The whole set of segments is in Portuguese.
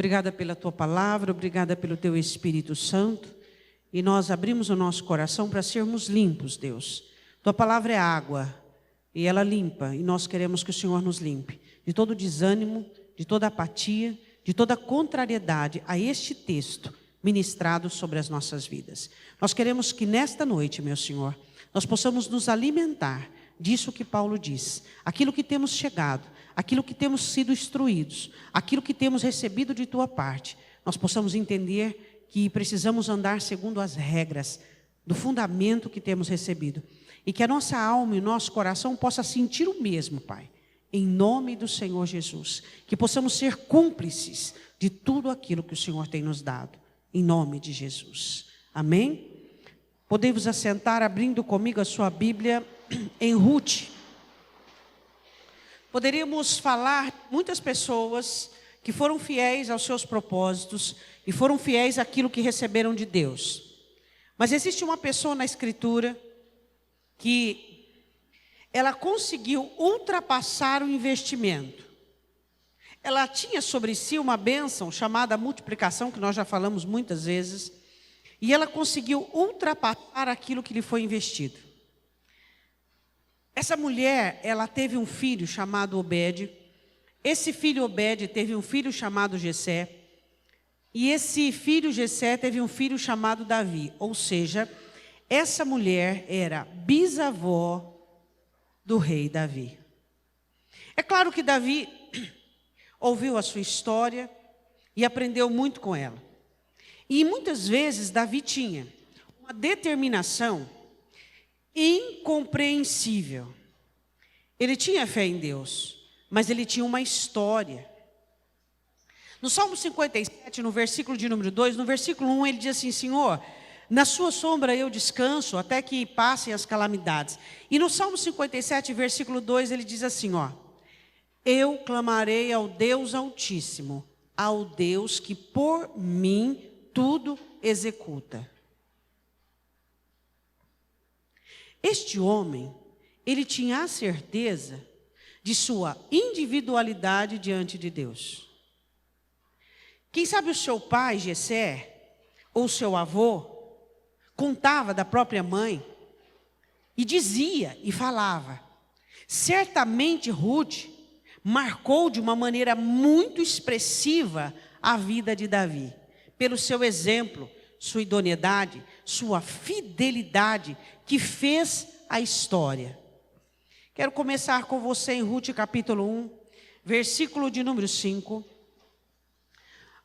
Obrigada pela Tua palavra, obrigada pelo Teu Espírito Santo. E nós abrimos o nosso coração para sermos limpos, Deus. Tua palavra é água e ela limpa. E nós queremos que o Senhor nos limpe de todo desânimo, de toda apatia, de toda contrariedade a este texto ministrado sobre as nossas vidas. Nós queremos que nesta noite, meu Senhor, nós possamos nos alimentar disso que Paulo diz. Aquilo que temos chegado, aquilo que temos sido instruídos, aquilo que temos recebido de Tua parte. Nós possamos entender que precisamos andar segundo as regras do fundamento que temos recebido. E que a nossa alma e o nosso coração possa sentir o mesmo, Pai. Em nome do Senhor Jesus. Que possamos ser cúmplices de tudo aquilo que o Senhor tem nos dado. Em nome de Jesus. Amém? Podemos assentar abrindo comigo a sua Bíblia em Ruth. Poderíamos falar de muitas pessoas que foram fiéis aos seus propósitos e foram fiéis àquilo que receberam de Deus. Mas existe uma pessoa na Escritura que ela conseguiu ultrapassar o investimento. Ela tinha sobre si uma bênção chamada multiplicação, que nós já falamos muitas vezes, e ela conseguiu ultrapassar aquilo que lhe foi investido. Essa mulher, ela teve um filho chamado Obed. Esse filho Obed teve um filho chamado Jessé. E esse filho Jessé teve um filho chamado Davi. Ou seja, essa mulher era bisavó do rei Davi. É claro que Davi ouviu a sua história e aprendeu muito com ela. E muitas vezes Davi tinha uma determinação incompreensível. Ele tinha fé em Deus, mas ele tinha uma história. No Salmo 57, no versículo de número 2, no versículo 1, ele diz assim: Senhor, na sua sombra eu descanso até que passem as calamidades. E no Salmo 57, versículo 2, ele diz assim, eu clamarei ao Deus Altíssimo, ao Deus que por mim tudo executa. Este homem, ele tinha a certeza de sua individualidade diante de Deus. Quem sabe o seu pai, Jessé, ou o seu avô, contava da própria mãe e dizia e falava. Certamente Ruth marcou de uma maneira muito expressiva a vida de Davi, pelo seu exemplo, sua idoneidade, sua fidelidade, que fez a história. Quero começar com você em Ruth capítulo 1, versículo de número 5.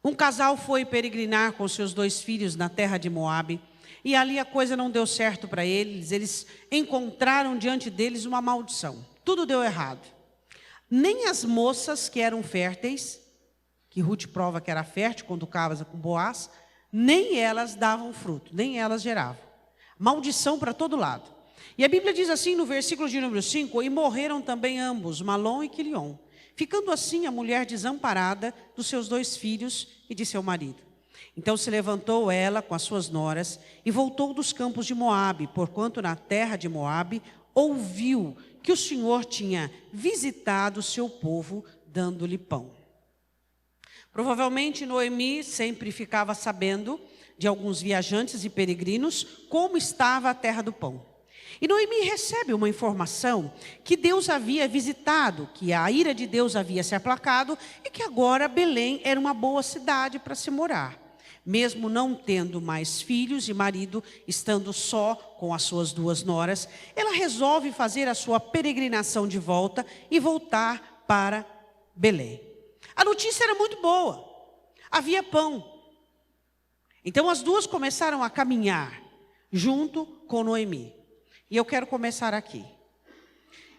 Um casal foi peregrinar com seus 2 filhos na terra de Moabe, e ali a coisa não deu certo para eles. Eles encontraram diante deles uma maldição. Tudo deu errado. Nem as moças que eram férteis, que Ruth prova que era fértil quando casa com Boaz, nem elas davam fruto, nem elas geravam. Maldição para todo lado. E a Bíblia diz assim no versículo de número 5, e morreram também ambos, Malom e Quilion, ficando assim a mulher desamparada dos seus 2 filhos e de seu marido. Então se levantou ela com as suas noras e voltou dos campos de Moabe, porquanto na terra de Moabe ouviu que o Senhor tinha visitado o seu povo, dando-lhe pão. Provavelmente Noemi sempre ficava sabendo de alguns viajantes e peregrinos como estava a terra do pão. E Noemi recebe uma informação que Deus havia visitado, que a ira de Deus havia se aplacado e que agora Belém era uma boa cidade para se morar. Mesmo não tendo mais filhos e marido, estando só com as suas 2 noras, ela resolve fazer a sua peregrinação de volta e voltar para Belém. A notícia era muito boa, havia pão. Então as 2 começaram a caminhar junto com Noemi. E eu quero começar aqui.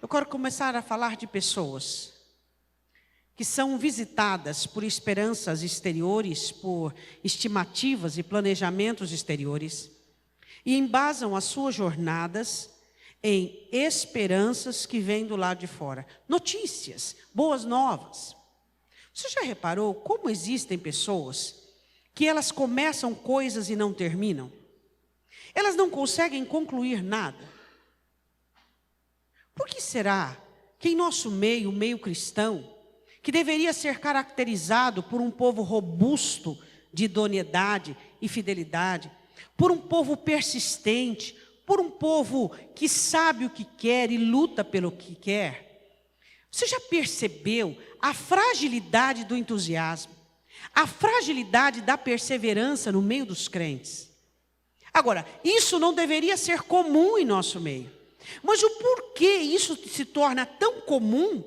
Eu quero começar a falar de pessoas que são visitadas por esperanças exteriores, por estimativas e planejamentos exteriores, e embasam as suas jornadas em esperanças que vêm do lado de fora. Notícias, boas novas. Você já reparou como existem pessoas que elas começam coisas e não terminam? Elas não conseguem concluir nada. Por que será que em nosso meio, o meio cristão, que deveria ser caracterizado por um povo robusto de idoneidade e fidelidade, por um povo persistente, por um povo que sabe o que quer e luta pelo que quer. Você já percebeu a fragilidade do entusiasmo, a fragilidade da perseverança no meio dos crentes? Agora, isso não deveria ser comum em nosso meio. Mas o porquê isso se torna tão comum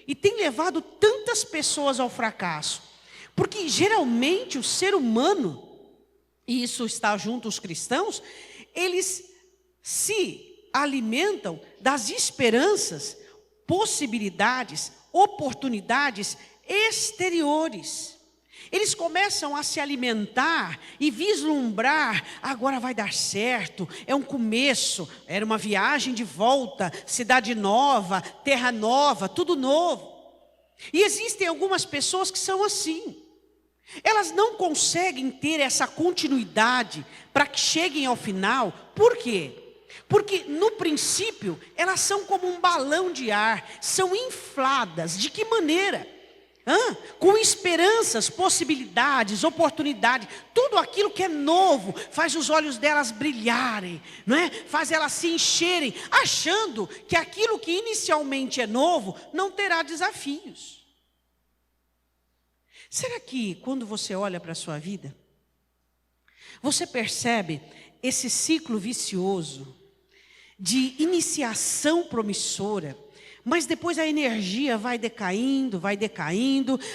e tem levado tantas pessoas ao fracasso? Porque geralmente o ser humano, e isso está junto aos cristãos, eles se alimentam das esperanças, possibilidades, oportunidades exteriores. Eles começam a se alimentar e vislumbrar, agora vai dar certo, é um começo, era uma viagem de volta, cidade nova, terra nova, tudo novo. E existem algumas pessoas que são assim. Elas não conseguem ter essa continuidade para que cheguem ao final. Por quê? Porque no princípio elas são como um balão de ar, são infladas. De que maneira? Com esperanças, possibilidades, oportunidades, tudo aquilo que é novo faz os olhos delas brilharem, não é? Faz elas se encherem, achando que aquilo que inicialmente é novo não terá desafios. Será que quando você olha para a sua vida, você percebe esse ciclo vicioso de iniciação promissora, mas depois a energia vai decaindo,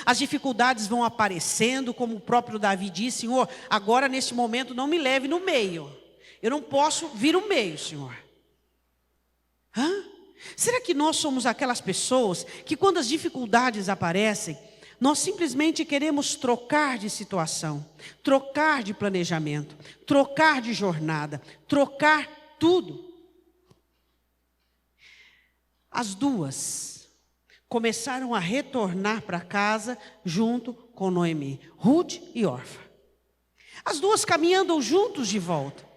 as dificuldades vão aparecendo, como o próprio Davi disse: Senhor, agora nesse momento não me leve no meio, eu não posso vir no meio, Senhor. Será que nós somos aquelas pessoas que quando as dificuldades aparecem, nós simplesmente queremos trocar de situação, trocar de planejamento, trocar de jornada, trocar tudo? As duas começaram a retornar para casa junto com Noemi, Ruth e Orfa. As duas caminhando juntos de volta.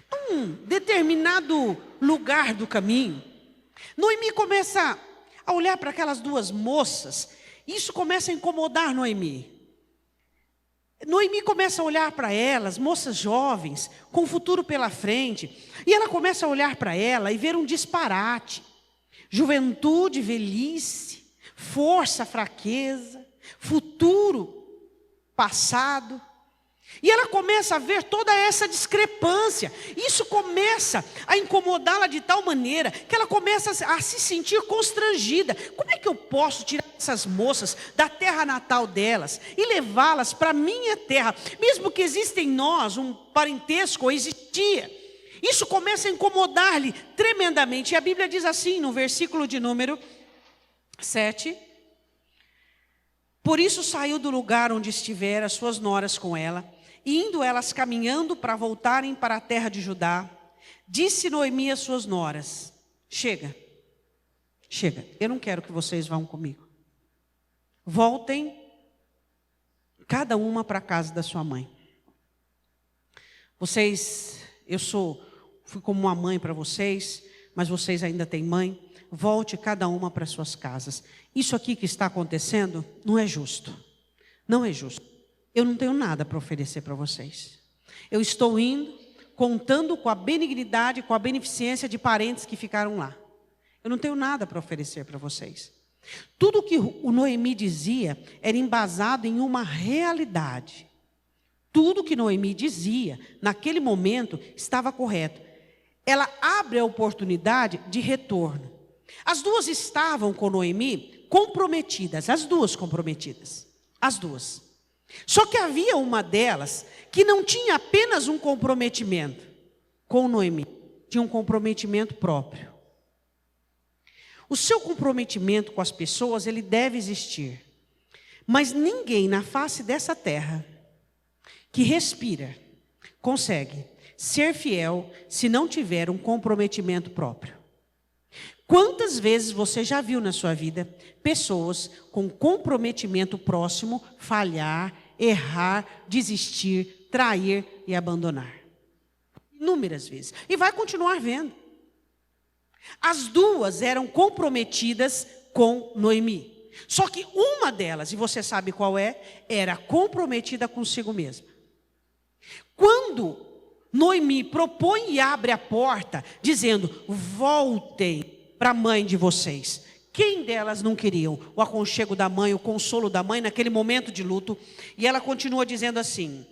Num determinado lugar do caminho, Noemi começa a olhar para aquelas duas moças. Isso começa a incomodar Noemi. Noemi começa a olhar para elas, moças jovens, com o futuro pela frente. E ela começa a olhar para ela e ver um disparate. Juventude, velhice, força, fraqueza, futuro, passado. E ela começa a ver toda essa discrepância. Isso começa a incomodá-la de tal maneira que ela começa a se sentir constrangida. Como é que eu posso tirar essas moças da terra natal delas e levá-las para a minha terra? Mesmo que exista em nós um parentesco, ou existia. Isso começa a incomodar-lhe tremendamente. E a Bíblia diz assim, no versículo de número 7. Por isso saiu do lugar onde estivera as suas noras com ela, e indo elas caminhando para voltarem para a terra de Judá, disse Noemi às suas noras: chega, eu não quero que vocês vão comigo. Voltem, cada uma para a casa da sua mãe. Fui como uma mãe para vocês, mas vocês ainda têm mãe. Volte cada uma para suas casas. Isso aqui que está acontecendo não é justo. Não é justo. Eu não tenho nada para oferecer para vocês. Eu estou indo, contando com a benignidade, com a beneficência de parentes que ficaram lá. Eu não tenho nada para oferecer para vocês. Tudo que o Noemi dizia era embasado em uma realidade. Tudo que Noemi dizia, naquele momento, estava correto. Ela abre a oportunidade de retorno. As duas estavam com Noemi comprometidas, as duas comprometidas, as duas. Só que havia uma delas que não tinha apenas um comprometimento com Noemi, tinha um comprometimento próprio. O seu comprometimento com as pessoas, ele deve existir. Mas ninguém na face dessa terra que respira consegue ser fiel se não tiver um comprometimento próprio. Quantas vezes você já viu na sua vida pessoas com comprometimento próximo falhar, errar, desistir, trair e abandonar? Inúmeras vezes. E vai continuar vendo. As duas eram comprometidas com Noemi. Só que uma delas, e você sabe qual é, era comprometida consigo mesma. Quando Noemi propõe e abre a porta, dizendo: voltem para a mãe de vocês. Quem delas não queriam o aconchego da mãe, o consolo da mãe naquele momento de luto? E ela continua dizendo assim: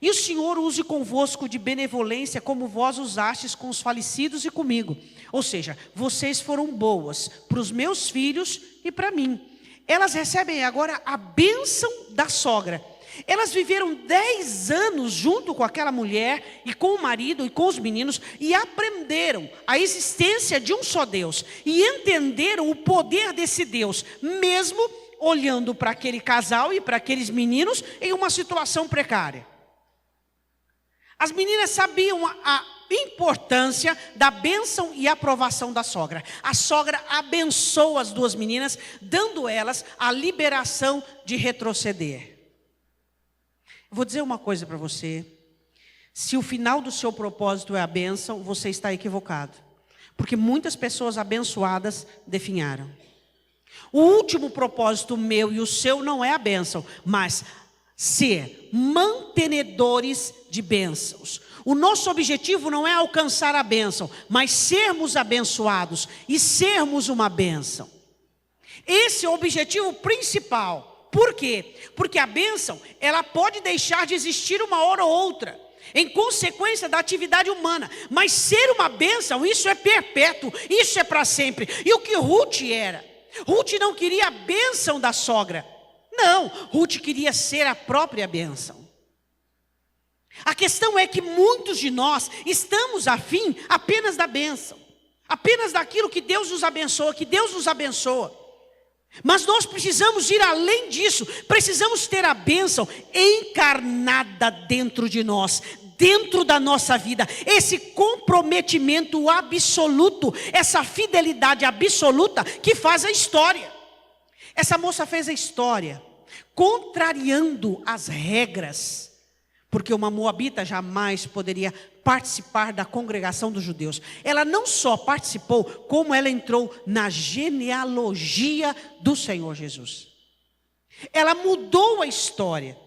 e o Senhor use convosco de benevolência, como vós usastes com os falecidos e comigo. Ou seja, vocês foram boas para os meus filhos e para mim. Elas recebem agora a bênção da sogra. Elas viveram 10 anos junto com aquela mulher e com o marido e com os meninos e aprenderam a existência de um só Deus e entenderam o poder desse Deus, mesmo olhando para aquele casal e para aqueles meninos em uma situação precária. As meninas sabiam a importância da bênção e aprovação da sogra. A sogra abençoa as duas meninas, dando elas a liberação de retroceder. Vou dizer uma coisa para você: se o final do seu propósito é a bênção, você está equivocado, porque muitas pessoas abençoadas definharam. O último propósito meu e o seu não é a bênção, mas ser mantenedores de bênçãos. O nosso objetivo não é alcançar a bênção, mas sermos abençoados e sermos uma bênção. Esse é o objetivo principal. Por quê? Porque a bênção, ela pode deixar de existir uma hora ou outra, em consequência da atividade humana. Mas ser uma bênção, isso é perpétuo, isso é para sempre. E o que Ruth era? Ruth não queria a bênção da sogra. Não, Ruth queria ser a própria bênção. A questão é que muitos de nós estamos afim apenas da bênção, apenas daquilo que Deus nos abençoa, que Deus nos abençoa. Mas nós precisamos ir além disso, precisamos ter a bênção encarnada dentro de nós, dentro da nossa vida, esse comprometimento absoluto, essa fidelidade absoluta que faz a história. Essa moça fez a história, contrariando as regras, porque uma moabita jamais poderia participar da congregação dos judeus. Ela não só participou, como ela entrou na genealogia do Senhor Jesus. Ela mudou a história,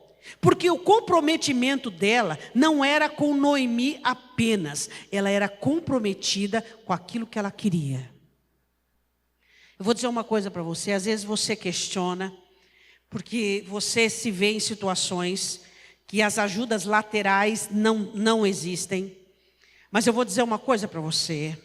porque o comprometimento dela não era com Noemi apenas, ela era comprometida com aquilo que ela queria. Eu vou dizer uma coisa para você: às vezes você questiona, porque você se vê em situações que as ajudas laterais não existem. Mas eu vou dizer uma coisa para você: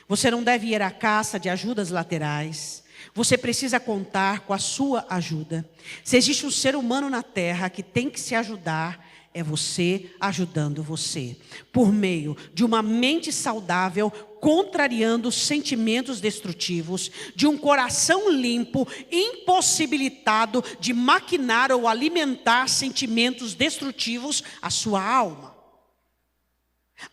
você não deve ir à caça de ajudas laterais. Você precisa contar com a sua ajuda. Se existe um ser humano na terra que tem que se ajudar, é você ajudando você, por meio de uma mente saudável, contrariando sentimentos destrutivos, de um coração limpo, impossibilitado de maquinar ou alimentar sentimentos destrutivos à sua alma.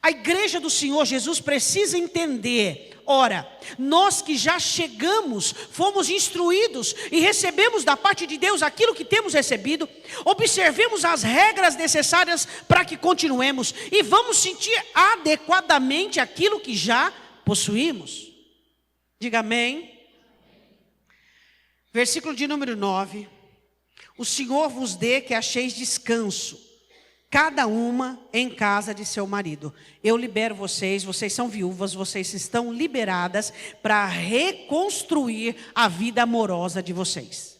A igreja do Senhor Jesus precisa entender: ora, nós que já chegamos, fomos instruídos e recebemos da parte de Deus aquilo que temos recebido, observemos as regras necessárias para que continuemos e vamos sentir adequadamente aquilo que já possuímos. Diga amém. Versículo de número 9: o Senhor vos dê que acheis descanso, cada uma em casa de seu marido. Eu libero vocês, vocês são viúvas, vocês estão liberadas para reconstruir a vida amorosa de vocês.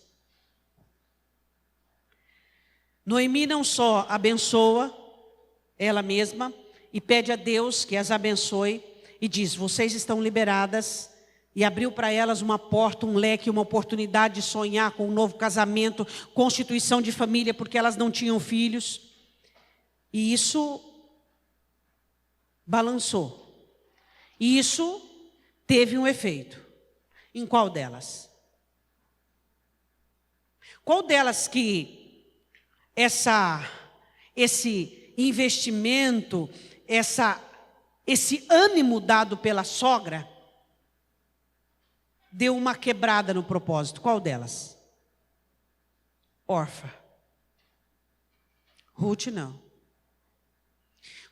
Noemi não só abençoa ela mesma e pede a Deus que as abençoe e diz: vocês estão liberadas, e abriu para elas uma porta, um leque, uma oportunidade de sonhar com um novo casamento, constituição de família, porque elas não tinham filhos. E isso balançou. E isso teve um efeito. Em qual delas? Qual delas que esse investimento, esse ânimo dado pela sogra, deu uma quebrada no propósito? Qual delas? Orfa. Ruth não.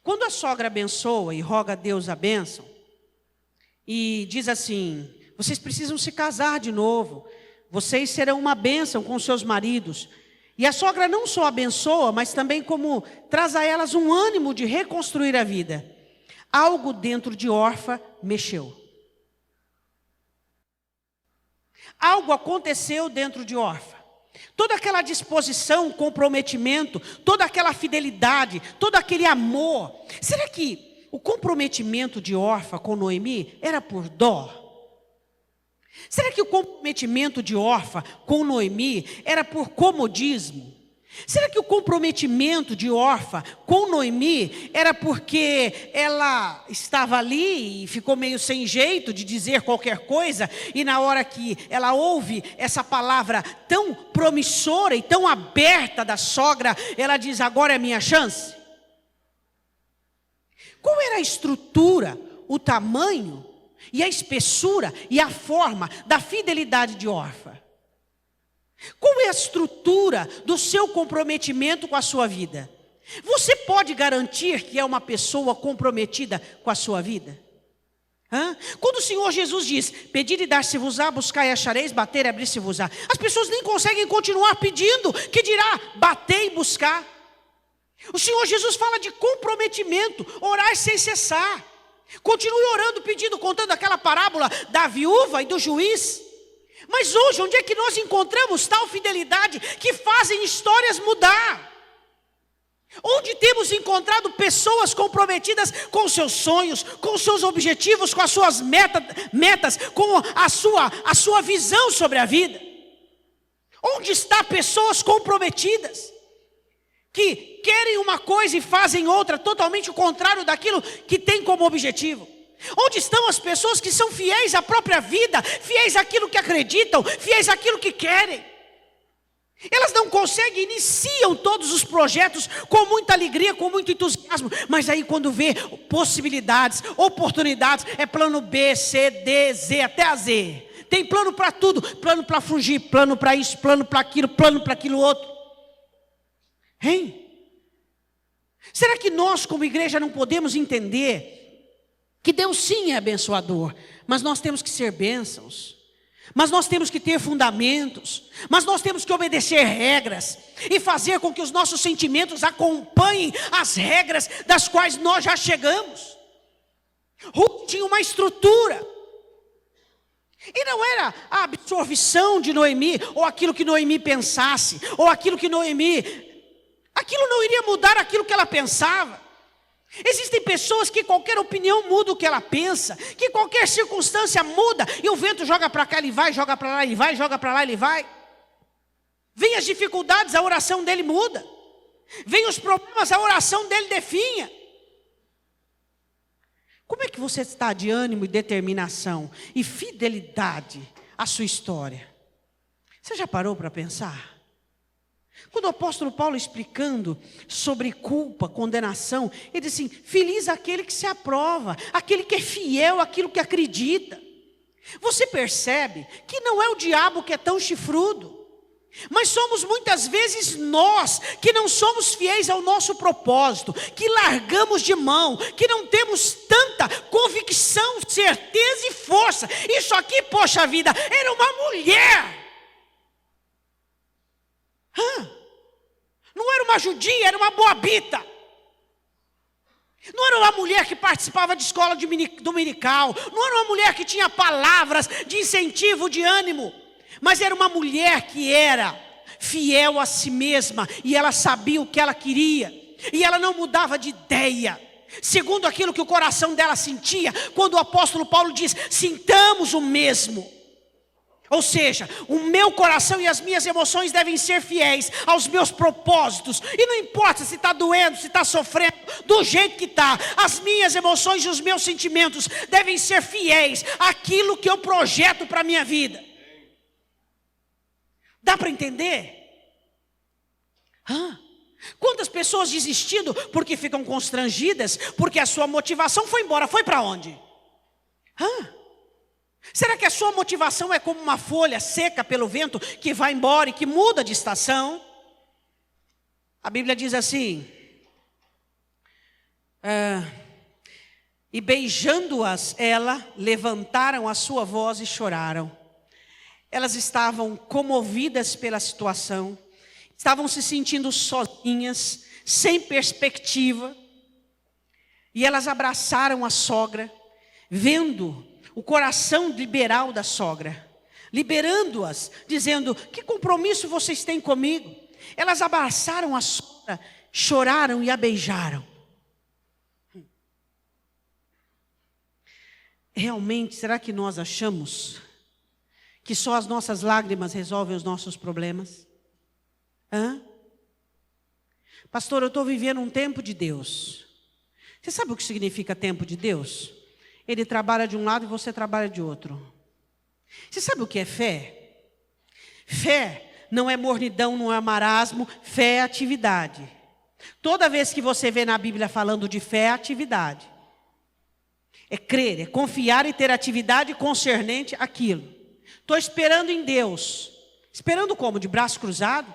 Quando a sogra abençoa e roga a Deus a bênção, e diz assim: vocês precisam se casar de novo, vocês serão uma bênção com seus maridos. E a sogra não só abençoa, mas também como traz a elas um ânimo de reconstruir a vida. Algo dentro de Orfa mexeu. Algo aconteceu dentro de Orfa. Toda aquela disposição, comprometimento, toda aquela fidelidade, todo aquele amor. Será que o comprometimento de Orfa com Noemi era por dó? Será que o comprometimento de Orfa com Noemi era por comodismo? Será que o comprometimento de Orfa com Noemi era porque ela estava ali e ficou meio sem jeito de dizer qualquer coisa, e na hora que ela ouve essa palavra tão promissora e tão aberta da sogra, ela diz: agora é a minha chance? Qual era a estrutura, o tamanho e a espessura e a forma da fidelidade de Orfa? Qual é a estrutura do seu comprometimento com a sua vida? Você pode garantir que é uma pessoa comprometida com a sua vida? Quando o Senhor Jesus diz: pedir e dar-se-vos-á, buscar e achareis, bater e abrir-se-vos-á, as pessoas nem conseguem continuar pedindo, que dirá bater e buscar. O Senhor Jesus fala de comprometimento, orar sem cessar. Continue orando, pedindo, contando aquela parábola da viúva e do juiz. Mas hoje, onde é que nós encontramos tal fidelidade que fazem histórias mudar? Onde temos encontrado pessoas comprometidas com seus sonhos, com seus objetivos, com as suas metas, com a sua visão sobre a vida? Onde estão pessoas comprometidas, que querem uma coisa e fazem outra, totalmente o contrário daquilo que tem como objetivo? Onde estão as pessoas que são fiéis à própria vida, fiéis àquilo que acreditam, fiéis àquilo que querem? Elas não conseguem, iniciam todos os projetos com muita alegria, com muito entusiasmo, mas aí quando vê possibilidades, oportunidades, é plano B, C, D, Z, até a Z. Tem plano para tudo, plano para fugir, plano para isso, plano para aquilo outro. Hein? Será que nós como igreja não podemos entender que Deus sim é abençoador, mas nós temos que ser bênçãos, mas nós temos que ter fundamentos, mas nós temos que obedecer regras e fazer com que os nossos sentimentos acompanhem as regras das quais nós já chegamos? Ruth tinha uma estrutura, e não era a absorção de Noemi, ou aquilo que Noemi pensasse, ou aquilo não iria mudar aquilo que ela pensava. Existem pessoas que qualquer opinião muda o que ela pensa, que qualquer circunstância muda, e o vento joga para cá, ele vai, joga para lá, ele vai, joga para lá, ele vai. Vem as dificuldades, a oração dele muda. Vem os problemas, a oração dele definha. Como é que você está de ânimo e determinação e fidelidade à sua história? Você já parou para pensar? Quando o apóstolo Paulo explicando sobre culpa, condenação, ele diz assim: feliz aquele que se aprova, aquele que é fiel àquilo que acredita. Você percebe que não é o diabo que é tão chifrudo, mas somos muitas vezes nós que não somos fiéis ao nosso propósito, que largamos de mão, que não temos tanta convicção, certeza e força. Isso aqui, poxa vida, era uma mulher. Não era uma judia, era uma moabita. Não era uma mulher que participava de escola dominical. Não era uma mulher que tinha palavras de incentivo, de ânimo. Mas era uma mulher que era fiel a si mesma. E ela sabia o que ela queria. E ela não mudava de ideia, segundo aquilo que o coração dela sentia. Quando o apóstolo Paulo diz: sintamos o mesmo. Ou seja, o meu coração e as minhas emoções devem ser fiéis aos meus propósitos. E não importa se está doendo, se está sofrendo, do jeito que está. As minhas emoções e os meus sentimentos devem ser fiéis àquilo que eu projeto para a minha vida. Dá para entender? Quantas pessoas desistindo porque ficam constrangidas, porque a sua motivação foi embora? Foi para onde? Será que a sua motivação é como uma folha seca pelo vento que vai embora e que muda de estação? A Bíblia diz assim: e beijando-as ela, levantaram a sua voz e choraram. elas estavam comovidas pela situação, estavam se sentindo sozinhas, sem perspectiva, e elas abraçaram a sogra, vendo o coração liberal da sogra, liberando-as, dizendo: que compromisso vocês têm comigo? Elas abraçaram a sogra, choraram e a beijaram. Realmente, será que nós achamos que só as nossas lágrimas resolvem os nossos problemas? Pastor, eu estou vivendo um tempo de Deus. Você sabe o que significa tempo de Deus? Ele trabalha de um lado e você trabalha de outro. Você sabe o que é fé? Fé não é mornidão, não é marasmo. Fé é atividade. Toda vez que você vê na Bíblia falando de fé, é atividade. É crer, é confiar e ter atividade concernente àquilo. Estou esperando em Deus. Esperando como? De braço cruzado?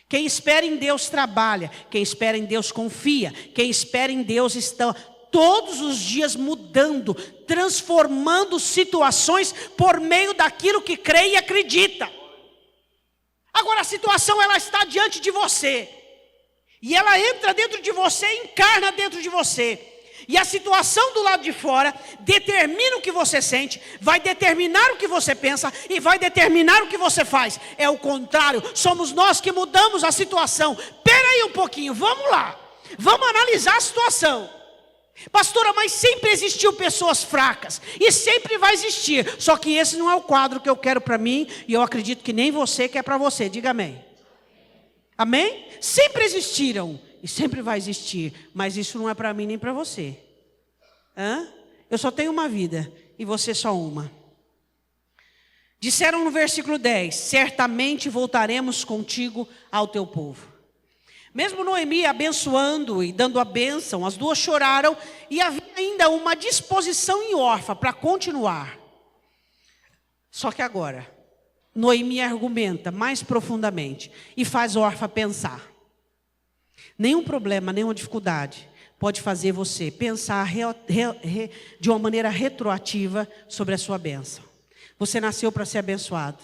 Quem espera em Deus trabalha. Quem espera em Deus confia. Quem espera em Deus está todos os dias mudando, transformando situações por meio daquilo que crê e acredita. Agora a situação, ela está diante de você. E ela entra dentro de você, encarna dentro de você. E a situação do lado de fora determina o que você sente, vai determinar o que você pensa e vai determinar o que você faz. É o contrário, somos nós que mudamos a situação. Espera aí um pouquinho, vamos lá. Vamos analisar a situação. Pastora, mas sempre existiu pessoas fracas e sempre vai existir. Só que esse não é o quadro que eu quero para mim e eu acredito que nem você quer para você. Diga amém. Amém? Sempre existiram. E sempre vai existir, mas isso não é para mim nem para você. Eu só tenho uma vida e você só uma. Disseram no versículo 10: certamente voltaremos contigo ao teu povo. Mesmo Noemi abençoando e dando a bênção, as duas choraram e havia ainda uma disposição em Orfa para continuar. Só que agora, Noemi argumenta mais profundamente e faz Orfa pensar. Nenhum problema, nenhuma dificuldade pode fazer você pensar de uma maneira retroativa sobre a sua bênção. Você nasceu para ser abençoado.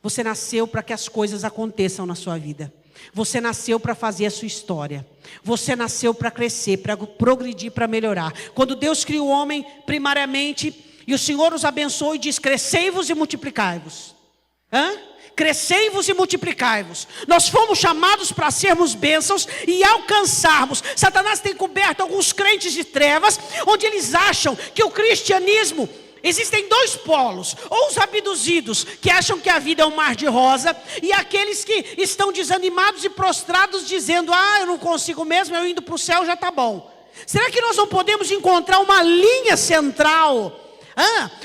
Você nasceu para que as coisas aconteçam na sua vida. Você nasceu para fazer a sua história. Você nasceu para crescer, para progredir, para melhorar. Quando Deus criou o homem primariamente, e o Senhor os abençoou e diz: crescei-vos e multiplicai-vos. Crescei-vos e multiplicai-vos. Nós fomos chamados para sermos bênçãos e alcançarmos. Satanás tem coberto alguns crentes de trevas, onde eles acham que o cristianismo, existem dois polos: ou os abduzidos, que acham que a vida é um mar de rosa, e aqueles que estão desanimados e prostrados, dizendo: eu não consigo mesmo, eu indo para o céu já está bom. Será que nós não podemos encontrar uma linha central,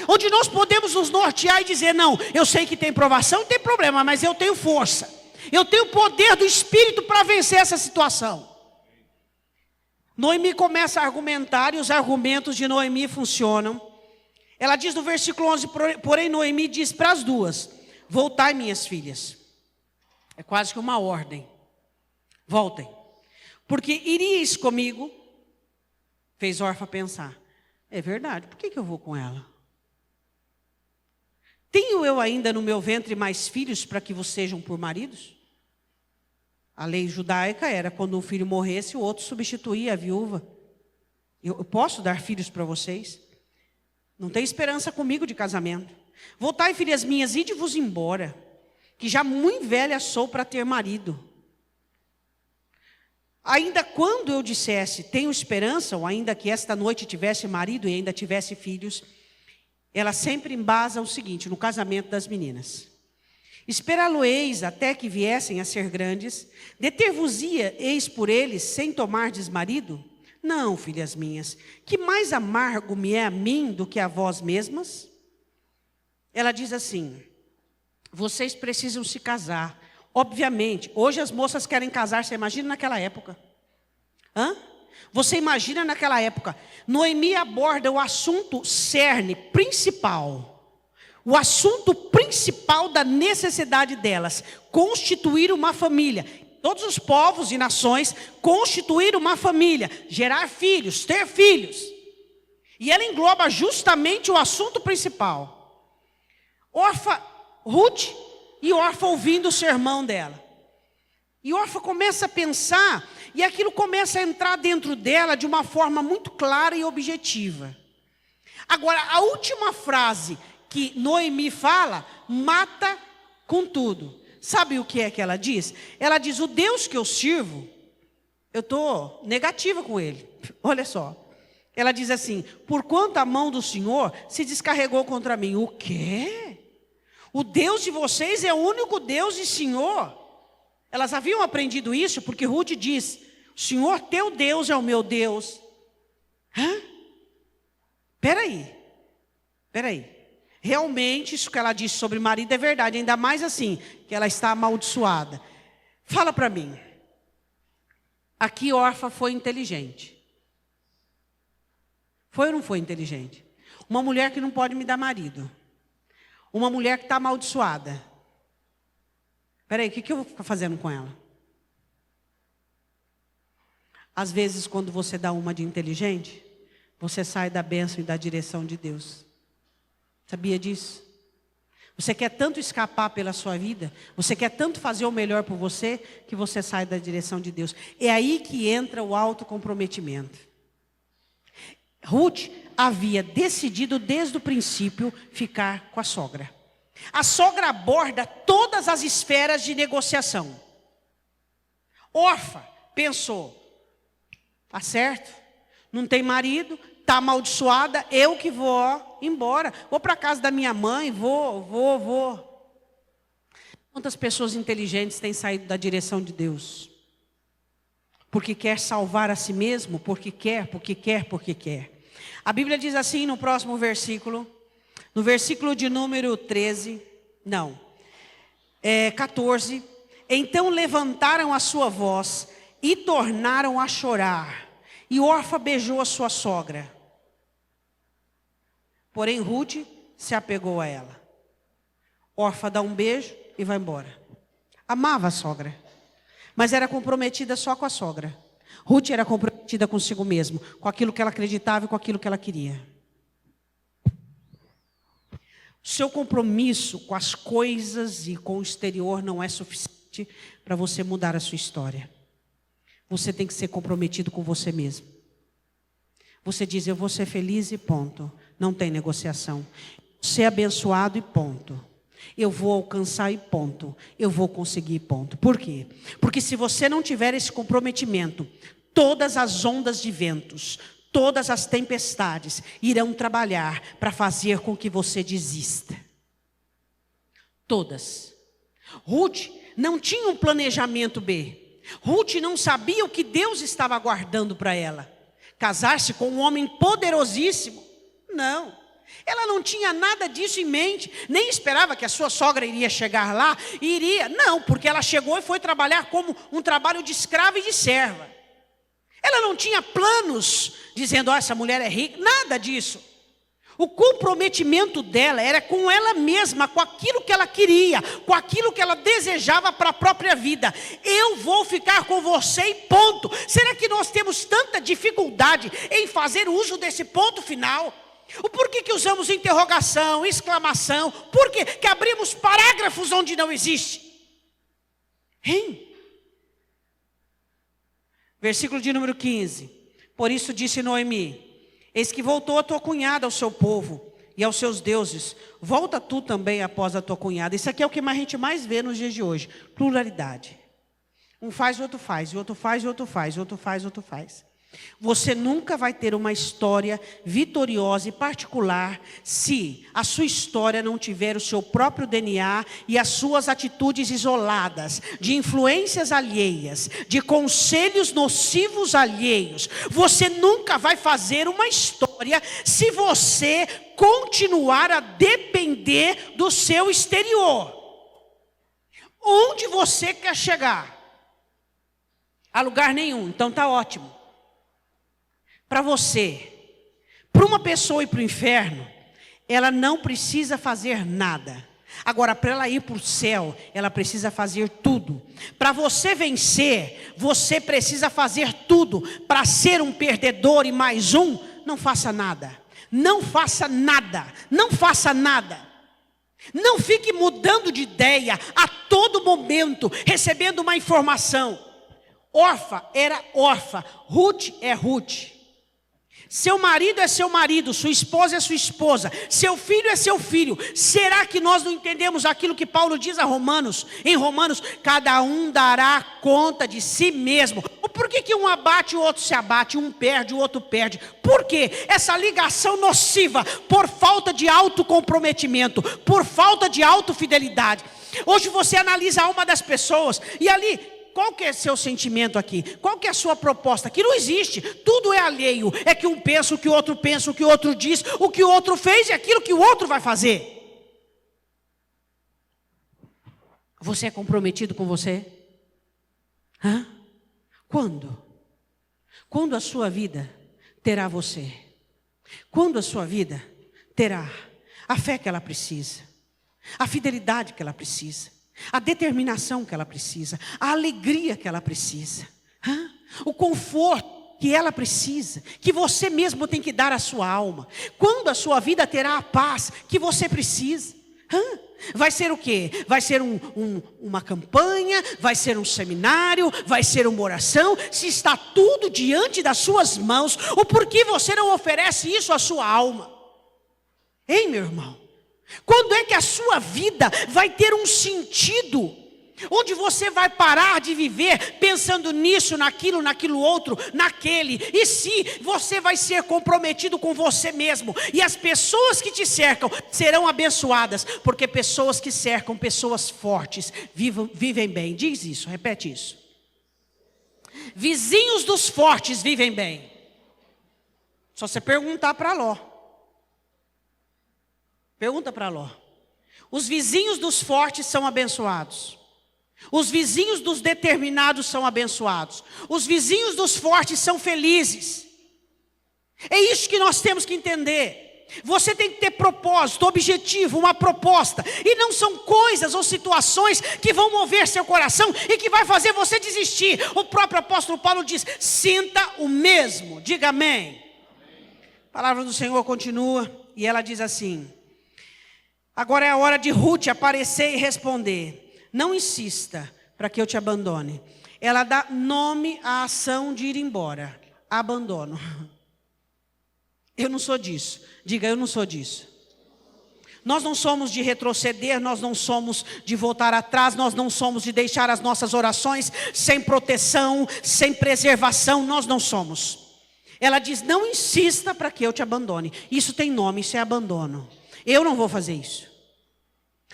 onde nós podemos nos nortear e dizer: não, eu sei que tem provação e tem problema, mas eu tenho força, eu tenho poder do Espírito para vencer essa situação? Noemi começa a argumentar e os argumentos de Noemi funcionam. Ela diz no versículo 11, porém Noemi diz para as duas: voltai, minhas filhas. É quase que uma ordem. Voltem, porque iríeis comigo. Fez Orfa pensar: é verdade, por que eu vou com ela? Tenho eu ainda no meu ventre mais filhos para que vos sejam por maridos? A lei judaica era: quando um filho morresse, o outro substituía a viúva. Eu posso dar filhos para vocês? Não tem esperança comigo de casamento. Voltai, filhas minhas, ide-vos embora, que já muito velha sou para ter marido. Ainda quando eu dissesse: tenho esperança, ou ainda que esta noite tivesse marido e ainda tivesse filhos, ela sempre embasa o seguinte, no casamento das meninas: esperá-lo-eis até que viessem a ser grandes, deter-vos-eis por eles sem tomardes marido? Não, filhas minhas, que mais amargo me é a mim do que a vós mesmas? Ela diz assim: vocês precisam se casar. Obviamente, hoje as moças querem casar, você imagina naquela época? Você imagina naquela época? Noemi aborda o assunto cerne, principal. O assunto principal da necessidade delas: constituir uma família. Todos os povos e nações constituir uma família, gerar filhos, ter filhos. E ela engloba justamente o assunto principal. Orfa Ruth e Orfa ouvindo o sermão dela. E Orfa começa a pensar, e aquilo começa a entrar dentro dela de uma forma muito clara e objetiva. Agora, a última frase que Noemi fala, mata com tudo. Sabe o que é que ela diz? Ela diz, o Deus que eu sirvo, eu estou negativa com ele. Olha só. Ela diz assim, porquanto a mão do Senhor se descarregou contra mim. O quê? O Deus de vocês é o único Deus e Senhor. Elas haviam aprendido isso porque Ruth diz, o Senhor teu Deus é o meu Deus. Hã? Peraí. Realmente isso que ela disse sobre o marido é verdade, ainda mais assim, que ela está amaldiçoada. Fala para mim. Aqui Orfa foi inteligente. Foi ou não foi inteligente? Uma mulher que não pode me dar marido. Uma mulher que está amaldiçoada. Peraí, o que eu vou ficar fazendo com ela? Às vezes, quando você dá uma de inteligente, você sai da bênção e da direção de Deus. Sabia disso? Você quer tanto escapar pela sua vida, você quer tanto fazer o melhor por você, que você sai da direção de Deus. É aí que entra o autocomprometimento. Ruth havia decidido desde o princípio ficar com a sogra. A sogra aborda todas as esferas de negociação. Orfa pensou, tá certo, não tem marido, está amaldiçoada, eu que vou embora. Vou para a casa da minha mãe, vou. Quantas pessoas inteligentes têm saído da direção de Deus? Porque quer salvar a si mesmo, porque quer. A Bíblia diz assim no próximo versículo, no versículo de número 14. Então levantaram a sua voz e tornaram a chorar. E Orfa beijou a sua sogra. Porém Ruth se apegou a ela. Orfa dá um beijo e vai embora. Amava a sogra, mas era comprometida só com a sogra. Ruth era comprometida consigo mesma, com aquilo que ela acreditava e com aquilo que ela queria. O seu compromisso com as coisas e com o exterior não é suficiente para você mudar a sua história. Você tem que ser comprometido com você mesmo. Você diz, eu vou ser feliz e ponto. Não tem negociação. Ser abençoado e ponto. Eu vou alcançar e ponto. Eu vou conseguir ponto. Por quê? Porque se você não tiver esse comprometimento, todas as ondas de ventos, todas as tempestades irão trabalhar para fazer com que você desista. Todas. Ruth não tinha um planejamento B. Ruth não sabia o que Deus estava aguardando para ela. Casar-se com um homem poderosíssimo? Não. Ela não tinha nada disso em mente. Nem esperava que a sua sogra iria chegar lá. Iria. Não, porque ela chegou e foi trabalhar como um trabalho de escrava e de serva. Ela não tinha planos dizendo, essa mulher é rica. Nada disso. O comprometimento dela era com ela mesma, com aquilo que ela queria, com aquilo que ela desejava para a própria vida. Eu vou ficar com você e ponto. Será que nós temos tanta dificuldade em fazer uso desse ponto final? O porquê que usamos interrogação, exclamação? Por que abrimos parágrafos onde não existe? Hein? Versículo de número 15. Por isso disse Noemi, eis que voltou a tua cunhada ao seu povo e aos seus deuses. Volta tu também após a tua cunhada. Isso aqui é o que a gente mais vê nos dias de hoje. Pluralidade. Um faz, o outro faz. O outro faz, o outro faz. O outro faz, o outro faz. Você nunca vai ter uma história vitoriosa e particular se a sua história não tiver o seu próprio DNA e as suas atitudes isoladas, de influências alheias, de conselhos nocivos alheios. Você nunca vai fazer uma história se você continuar a depender do seu exterior. Onde você quer chegar? A lugar nenhum, então está ótimo. Para você, para uma pessoa ir para o inferno, ela não precisa fazer nada. Agora, para ela ir para o céu, ela precisa fazer tudo. Para você vencer, você precisa fazer tudo. Para ser um perdedor e mais um, não faça nada. Não faça nada. Não faça nada. Não fique mudando de ideia a todo momento, recebendo uma informação. Orfa era Orfa, Ruth é Ruth. Seu marido é seu marido, sua esposa é sua esposa, seu filho é seu filho. Será que nós não entendemos aquilo que Paulo diz a Romanos? Em Romanos, cada um dará conta de si mesmo. Por que um abate, o outro se abate, um perde, o outro perde? Por quê? Essa ligação nociva, por falta de autocomprometimento, por falta de autofidelidade. Hoje você analisa a alma das pessoas e ali, qual que é seu sentimento aqui? Qual que é a sua proposta? Aqui não existe, tudo é alheio. É que um pensa, o que o outro pensa, o que o outro diz, o que o outro fez e aquilo que o outro vai fazer. Você é comprometido com você? Hã? Quando? Quando a sua vida terá você? Quando a sua vida terá a fé que ela precisa? A fidelidade que ela precisa? A determinação que ela precisa, a alegria que ela precisa, o conforto que ela precisa, que você mesmo tem que dar à sua alma. Quando a sua vida terá a paz que você precisa? Vai ser o quê? Vai ser uma campanha? Vai ser um seminário? Vai ser uma oração? Se está tudo diante das suas mãos, o porquê você não oferece isso à sua alma? Hein, meu irmão? Quando é que a sua vida vai ter um sentido? Onde você vai parar de viver pensando nisso, naquilo outro, naquele. E se você vai ser comprometido com você mesmo. E as pessoas que te cercam serão abençoadas. Porque pessoas que cercam, pessoas fortes, vivem bem. Diz isso, repete isso. Vizinhos dos fortes vivem bem. Só você perguntar para Ló. Pergunta para Ló. Os vizinhos dos fortes são abençoados. Os vizinhos dos determinados são abençoados. Os vizinhos dos fortes são felizes. É isso que nós temos que entender. Você tem que ter propósito, objetivo, uma proposta. E não são coisas ou situações que vão mover seu coração e que vai fazer você desistir. O próprio apóstolo Paulo diz, sinta o mesmo. Diga amém. A palavra do Senhor continua e ela diz assim. Agora é a hora de Ruth aparecer e responder. Não insista para que eu te abandone. Ela dá nome à ação de ir embora. Abandono. Eu não sou disso. Diga, eu não sou disso. Nós não somos de retroceder, nós não somos de voltar atrás, nós não somos de deixar as nossas orações sem proteção, sem preservação, nós não somos. Ela diz, não insista para que eu te abandone. Isso tem nome, isso é abandono. Eu não vou fazer isso.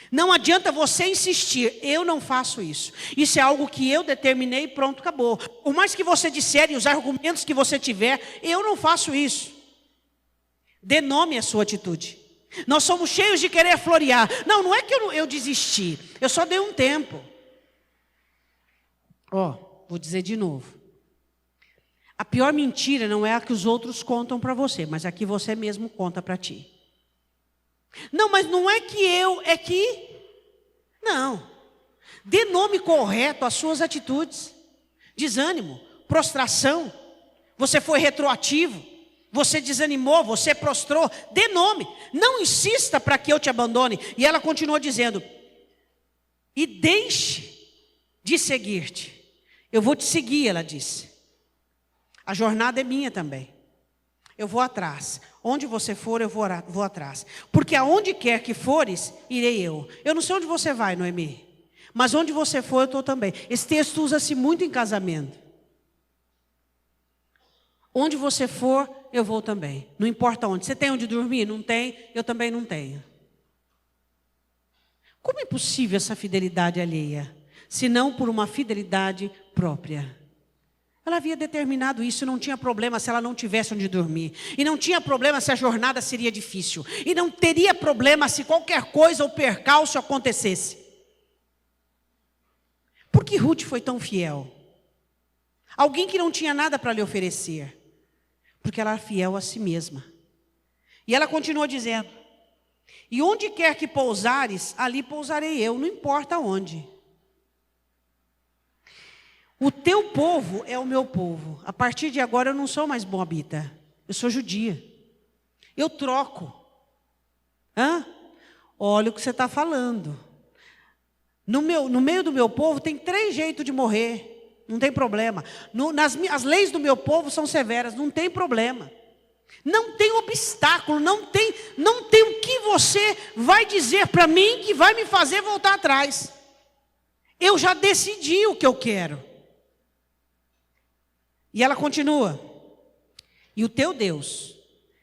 Não adianta você insistir, eu não faço isso. Isso é algo que eu determinei e pronto, acabou. Por mais que você disser e os argumentos que você tiver, eu não faço isso. Dê nome à sua atitude. Nós somos cheios de querer florear. Não é que eu desisti, eu só dei um tempo. Vou dizer de novo. A pior mentira não é a que os outros contam para você, mas a que você mesmo conta para ti. Não, mas não é que é que... Não. Dê nome correto às suas atitudes. Desânimo, prostração. Você foi retroativo. Você desanimou, você prostrou. Dê nome. Não insista para que eu te abandone. E ela continuou dizendo. E deixe de seguir-te. Eu vou te seguir, ela disse. A jornada é minha também. Eu vou atrás. Onde você for, eu vou atrás. Porque aonde quer que fores, irei eu. Eu não sei onde você vai, Noemi. Mas onde você for, eu estou também. Esse texto usa-se muito em casamento. Onde você for, eu vou também. Não importa onde. Você tem onde dormir? Não tem? Eu também não tenho. Como é possível essa fidelidade alheia? Se não por uma fidelidade própria. Ela havia determinado isso, não tinha problema se ela não tivesse onde dormir. E não tinha problema se a jornada seria difícil. E não teria problema se qualquer coisa ou percalço acontecesse. Por que Ruth foi tão fiel? Alguém que não tinha nada para lhe oferecer. Porque ela era fiel a si mesma. E ela continuou dizendo. E onde quer que pousares, ali pousarei eu, não importa onde. O teu povo é o meu povo. A partir de agora eu não sou mais moabita. Eu sou judia. Eu troco. olha o que você está falando. No meio do meu povo tem 3 jeitos de morrer, não tem problema. As leis do meu povo são severas, não tem problema. Não tem obstáculo, não tem o que você vai dizer para mim que vai me fazer voltar atrás. Eu já decidi o que eu quero. E ela continua. E o teu Deus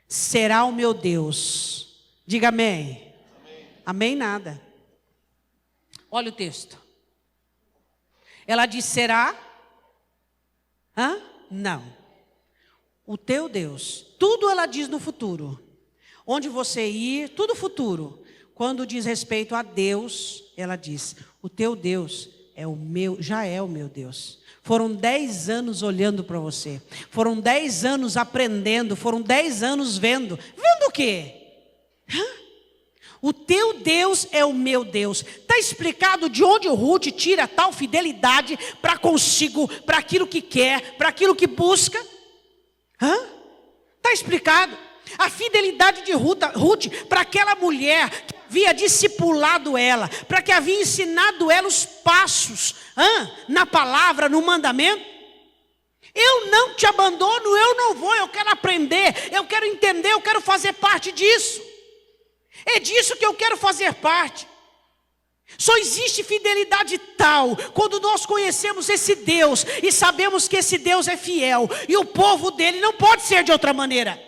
será o meu Deus. Diga amém. Amém nada. Olha o texto. Ela diz será? Não. O teu Deus. Tudo ela diz no futuro. Onde você ir, tudo futuro. Quando diz respeito a Deus, ela diz: o teu Deus é o meu, já é o meu Deus. Foram 10 anos olhando para você. Foram 10 anos aprendendo. Foram 10 anos vendo. Vendo o quê? O teu Deus é o meu Deus. Está explicado de onde o Ruth tira tal fidelidade para consigo, para aquilo que quer, para aquilo que busca. Está explicado. A fidelidade de Ruth para aquela mulher que havia discipulado ela, para que havia ensinado ela os passos na palavra, no mandamento. Eu não te abandono, eu não vou, eu quero aprender, eu quero entender, eu quero fazer parte disso. É disso que eu quero fazer parte. Só existe fidelidade tal quando nós conhecemos esse Deus e sabemos que esse Deus é fiel e o povo dele não pode ser de outra maneira.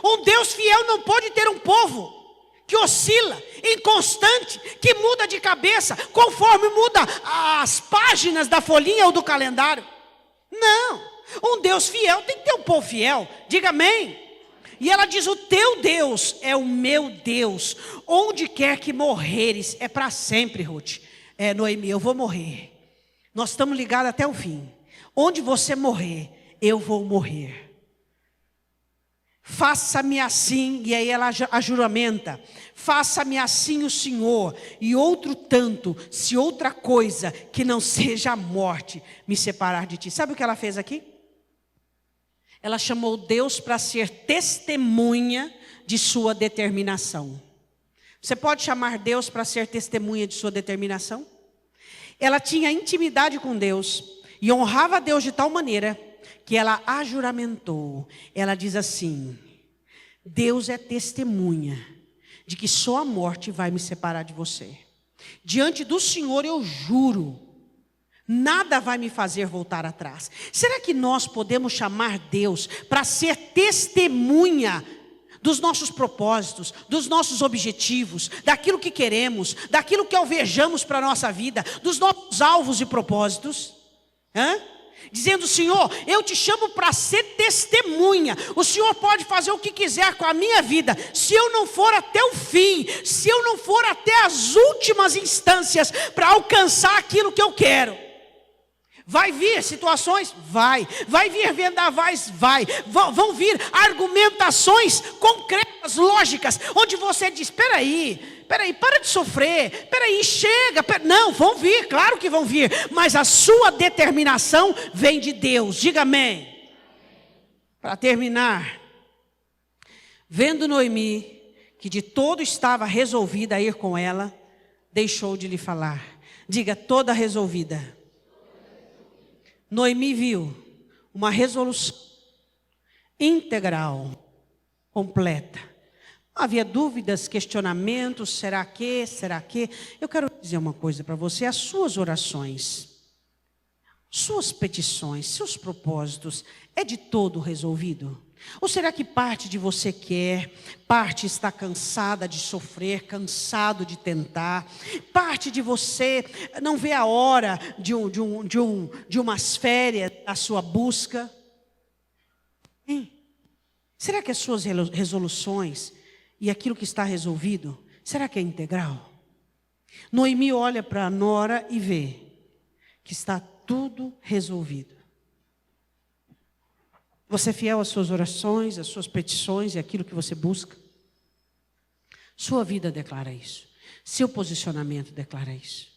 Um Deus fiel não pode ter um povo que oscila, inconstante, que muda de cabeça conforme muda as páginas da folhinha ou do calendário. Não, um Deus fiel tem que ter um povo fiel. Diga amém. E ela diz: o teu Deus é o meu Deus. Onde quer que morreres, é para sempre, Ruth. Noemi, eu vou morrer. Nós estamos ligados até o fim. Onde você morrer, eu vou morrer. Faça-me assim, e aí ela ajuramenta: faça-me assim o Senhor, e outro tanto, se outra coisa que não seja a morte me separar de ti. Sabe o que ela fez aqui? Ela chamou Deus para ser testemunha de sua determinação. Você pode chamar Deus para ser testemunha de sua determinação? Ela tinha intimidade com Deus e honrava a Deus de tal maneira que ela ajuramentou. Ela diz assim: Deus é testemunha de que só a morte vai me separar de você. Diante do Senhor eu juro, nada vai me fazer voltar atrás. Será que nós podemos chamar Deus para ser testemunha dos nossos propósitos, dos nossos objetivos, daquilo que queremos, daquilo que alvejamos para a nossa vida, dos nossos alvos e propósitos? Dizendo: Senhor, eu te chamo para ser testemunha. O Senhor pode fazer o que quiser com a minha vida. Se eu não for até o fim, se eu não for até as últimas instâncias para alcançar aquilo que eu quero. Vai vir situações? Vai vir vendavais? Vão vir argumentações concretas, lógicas, onde você diz: peraí, para de sofrer, chega, não, vão vir, claro que vão vir, mas a sua determinação vem de Deus. Diga amém. Para terminar, vendo Noemi que de todo estava resolvida a ir com ela, deixou de lhe falar. Diga: toda resolvida. Noemi viu uma resolução integral, completa. Não havia dúvidas, questionamentos, será que? Eu quero dizer uma coisa para você: as suas orações, suas petições, seus propósitos, é de todo resolvido? Ou será que parte de você quer, parte está cansada de sofrer, cansado de tentar, parte de você não vê a hora de umas férias, a sua busca? Será que as suas resoluções e aquilo que está resolvido, será que é integral? Noemi olha para a nora e vê que está tudo resolvido. Você é fiel às suas orações, às suas petições e aquilo que você busca? Sua vida declara isso. Seu posicionamento declara isso.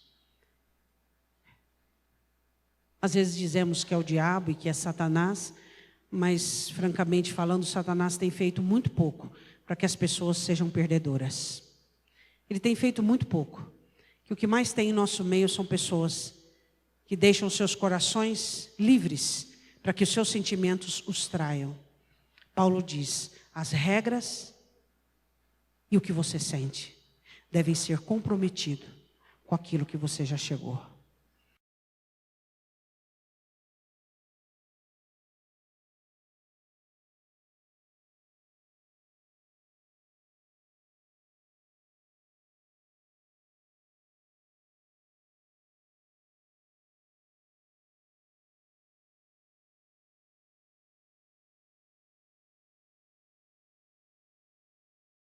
Às vezes dizemos que é o diabo e que é Satanás, mas, francamente falando, Satanás tem feito muito pouco para que as pessoas sejam perdedoras. ele tem feito muito pouco. Que o que mais tem em nosso meio são pessoas que deixam seus corações livres para que os seus sentimentos os traiam. Paulo diz, as regras e o que você sente devem ser comprometidos com aquilo que você já chegou.